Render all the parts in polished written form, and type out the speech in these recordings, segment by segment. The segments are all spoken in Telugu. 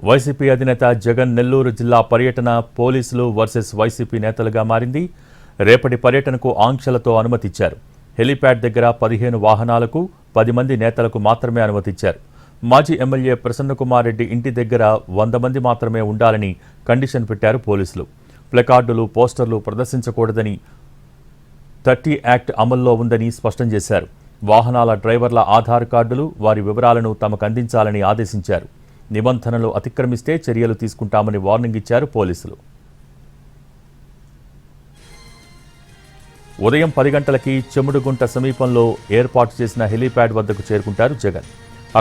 వైసీపీ అధినేత జగన్ నెల్లూరు జిల్లా పర్యటన పోలీసులు వర్సెస్ వైసీపీ నేతలుగా మారింది. రేపటి పర్యటనకు ఆంక్షలతో అనుమతిచ్చారు. హెలీప్యాడ్ దగ్గర 15 వాహనాలకు 10 మంది నేతలకు మాత్రమే అనుమతిచ్చారు. మాజీ ఎమ్మెల్యే ప్రసన్నకుమార్ రెడ్డి ఇంటి దగ్గర 100 మంది మాత్రమే ఉండాలని కండిషన్ పెట్టారు పోలీసులు. ప్లకార్డులు, పోస్టర్లు ప్రదర్శించకూడదని 30 యాక్ట్ అమల్లో ఉందని స్పష్టం చేశారు. వాహనాల డ్రైవర్ల ఆధార్ కార్డులు, వారి వివరాలను తమకు అందించాలని ఆదేశించారు. నిబంధనలు అతిక్రమిస్తే చర్యలు తీసుకుంటామని వార్నింగ్ ఇచ్చారు పోలీసులు. ఉదయం 10 గంటలకి చెముడుగుంట సమీపంలో ఏర్పాటు చేసిన హెలీప్యాడ్ వద్దకు చేరుకుంటారు జగన్.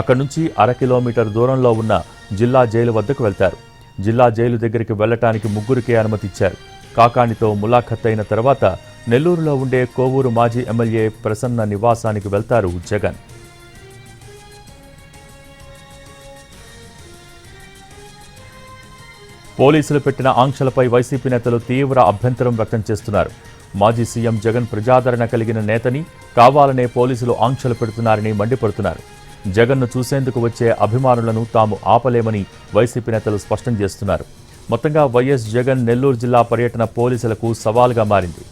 అక్కడి నుంచి 1/2 కిలోమీటర్ దూరంలో ఉన్న జిల్లా జైలు వద్దకు వెళ్తారు. జిల్లా జైలు దగ్గరికి వెళ్లటానికి 3కే అనుమతిచ్చారు. కాకాణితో ములాఖత్ అయిన తర్వాత నెల్లూరులో ఉండే కోవూరు మాజీ ఎమ్మెల్యే ప్రసన్న నివాసానికి వెళ్తారు జగన్. పోలీసులు పెట్టిన ఆంక్షలపై వైసీపీ నేతలు తీవ్ర అభ్యంతరం వ్యక్తం చేస్తున్నారు. మాజీ సీఎం జగన్ ప్రజాదరణ కలిగిన నేతని కావాలనే పోలీసులు ఆంక్షలు పెడుతున్నారని మండిపడుతున్నారు. జగన్ను చూసేందుకు వచ్చే అభిమానులను తాము ఆపలేమని వైసీపీ నేతలు స్పష్టం చేస్తున్నారు. మొత్తంగా వైఎస్ జగన్ నెల్లూరు జిల్లా పర్యటన పోలీసులకు సవాల్గా మారింది.